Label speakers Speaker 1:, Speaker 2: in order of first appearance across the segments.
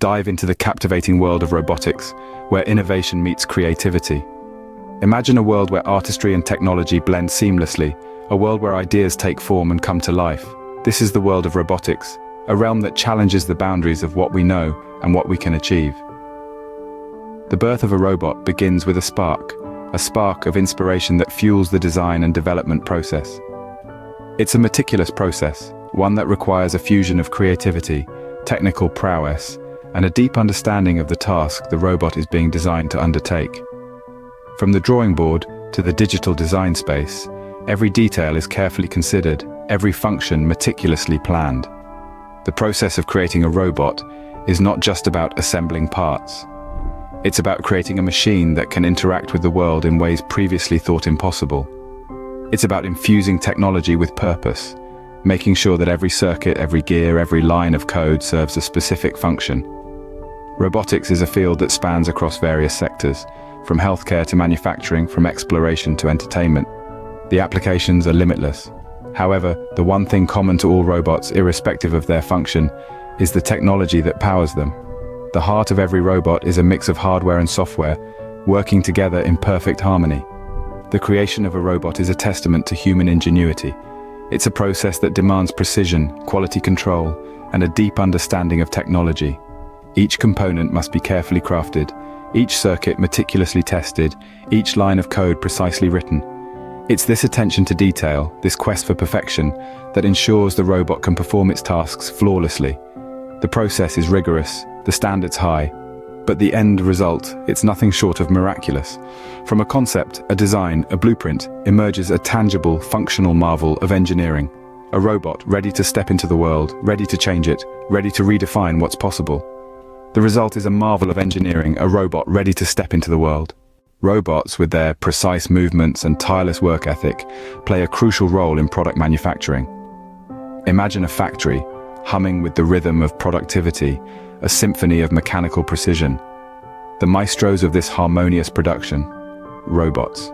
Speaker 1: dive into the captivating world of robotics, where innovation meets creativity. Imagine a world where artistry and technology blend seamlessly, a world where ideas take form and come to life. This is the world of robotics, a realm that challenges the boundaries of what we know and what we can achieve. The birth of a robot begins with a spark of inspiration that fuels the design and development process. It's a meticulous process, one that requires a fusion of creativity, technical prowess, and a deep understanding of the task the robot is being designed to undertake. From the drawing board to the digital design space, every detail is carefully considered, every function meticulously planned. The process of creating a robot is not just about assembling parts. It's about creating a machine that can interact with the world in ways previously thought impossible. It's about infusing technology with purpose, making sure that every circuit, every gear, every line of code serves a specific function. Robotics is a field that spans across various sectors, from healthcare to manufacturing, from exploration to entertainment. The applications are limitless. However, the one thing common to all robots, irrespective of their function, is the technology that powers them. The heart of every robot is a mix of hardware and software, working together in perfect harmony. The creation of a robot is a testament to human ingenuity. It's a process that demands precision, quality control, and a deep understanding of technology. Each component must be carefully crafted, each circuit meticulously tested, each line of code precisely written. It's this attention to detail, this quest for perfection, that ensures the robot can perform its tasks flawlessly. The process is rigorous, the standards high, but the end result, it's nothing short of miraculous. From a concept, a design, a blueprint, emerges a tangible, functional marvel of engineering. A robot ready to step into the world, ready to change it, ready to redefine what's possible. The result is a marvel of engineering, a robot ready to step into the world. Robots, with their precise movements and tireless work ethic, play a crucial role in product manufacturing. Imagine a factory, humming with the rhythm of productivity, a symphony of mechanical precision. The maestros of this harmonious production, robots.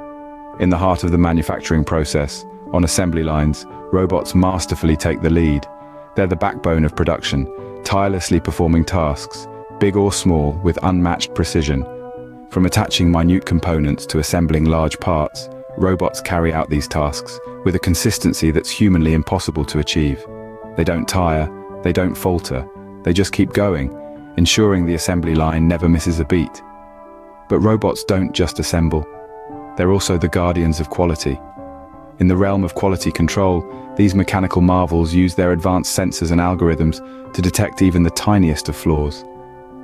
Speaker 1: In the heart of the manufacturing process, on assembly lines, robots masterfully take the lead. They're the backbone of production, tirelessly performing tasks, big or small, with unmatched precision. From attaching minute components to assembling large parts, robots carry out these tasks with a consistency that's humanly impossible to achieve. They don't tire, they don't falter, they just keep going, ensuring the assembly line never misses a beat. But robots don't just assemble. They're also the guardians of quality. In the realm of quality control, these mechanical marvels use their advanced sensors and algorithms to detect even the tiniest of flaws.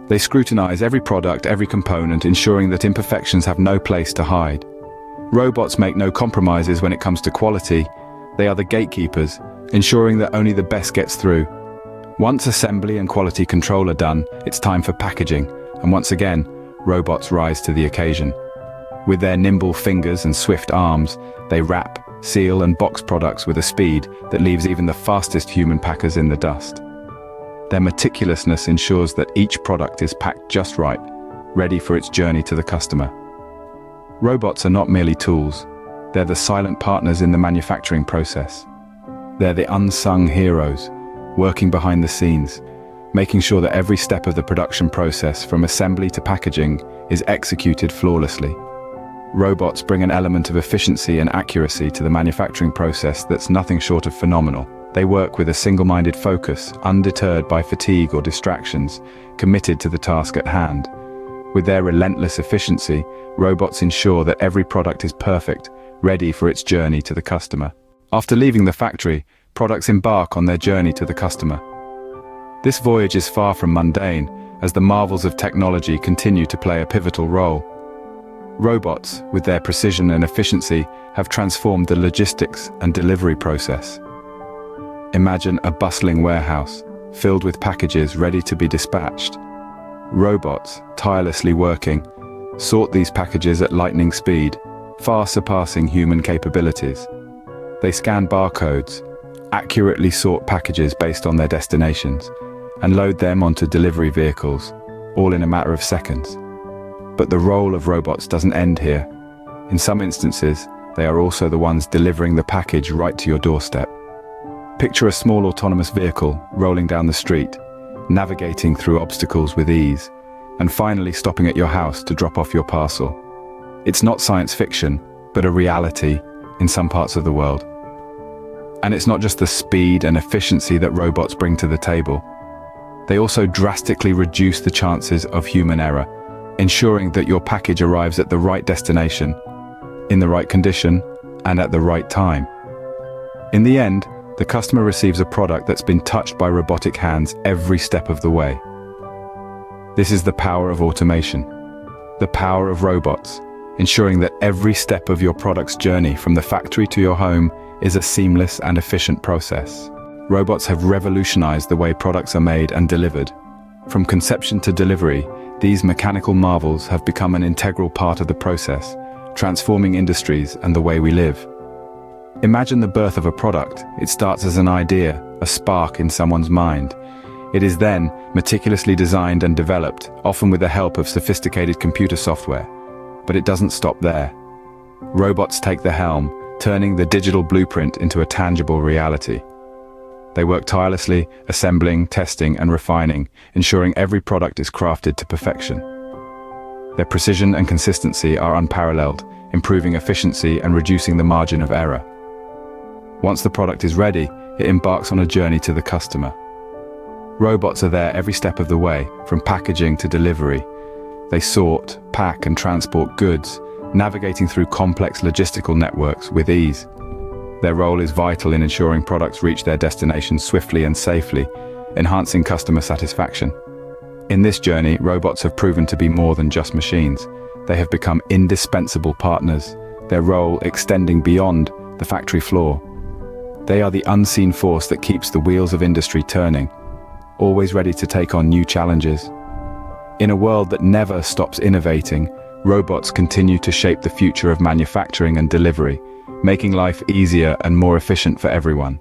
Speaker 1: They scrutinize every product, every component, ensuring that imperfections have no place to hide. Robots make no compromises when it comes to quality. They are the gatekeepers, ensuring that only the best gets through. Once assembly and quality control are done, it's time for packaging, and once again, robots rise to the occasion. With their nimble fingers and swift arms, they wrap, seal, and box products with a speed that leaves even the fastest human packers in the dust. Their meticulousness ensures that each product is packed just right, ready for its journey to the customer. Robots are not merely tools, they're the silent partners in the manufacturing process. They're the unsung heroes, working behind the scenes, making sure that every step of the production process, from assembly to packaging, is executed flawlessly. Robots bring an element of efficiency and accuracy to the manufacturing process that's nothing short of phenomenal. They work with a single-minded focus, undeterred by fatigue or distractions, committed to the task at hand. With their relentless efficiency, robots ensure that every product is perfect, ready for its journey to the customer. After leaving the factory, products embark on their journey to the customer. This voyage is far from mundane, as the marvels of technology continue to play a pivotal role. Robots, with their precision and efficiency, have transformed the logistics and delivery process. Imagine a bustling warehouse, filled with packages ready to be dispatched. Robots, tirelessly working, sort these packages at lightning speed, far surpassing human capabilities. They scan barcodes, accurately sort packages based on their destinations, and load them onto delivery vehicles, all in a matter of seconds. But the role of robots doesn't end here. In some instances, they are also the ones delivering the package right to your doorstep. Picture a small autonomous vehicle rolling down the street. navigating through obstacles with ease, and finally stopping at your house to drop off your parcel. It's not science fiction, but a reality in some parts of the world. And it's not just the speed and efficiency that robots bring to the table. They also drastically reduce the chances of human error, ensuring that your package arrives at the right destination, in the right condition, and at the right time. In the end, the customer receives a product that's been touched by robotic hands every step of the way. This is the power of automation, the power of robots, ensuring that every step of your product's journey from the factory to your home is a seamless and efficient process. Robots have revolutionized the way products are made and delivered. From conception to delivery, these mechanical marvels have become an integral part of the process, transforming industries and the way we live. Imagine the birth of a product. It starts as an idea, a spark in someone's mind. It is then meticulously designed and developed, often with the help of sophisticated computer software. But it doesn't stop there. Robots take the helm, turning the digital blueprint into a tangible reality. They work tirelessly, assembling, testing, and refining, ensuring every product is crafted to perfection. Their precision and consistency are unparalleled, improving efficiency and reducing the margin of error. Once the product is ready, it embarks on a journey to the customer. Robots are there every step of the way, from packaging to delivery. They sort, pack, and transport goods, navigating through complex logistical networks with ease. Their role is vital in ensuring products reach their destination swiftly and safely, enhancing customer satisfaction. In this journey, robots have proven to be more than just machines. They have become indispensable partners, their role extending beyond the factory floor. They are the unseen force that keeps the wheels of industry turning, always ready to take on new challenges. In a world that never stops innovating, robots continue to shape the future of manufacturing and delivery, making life easier and more efficient for everyone.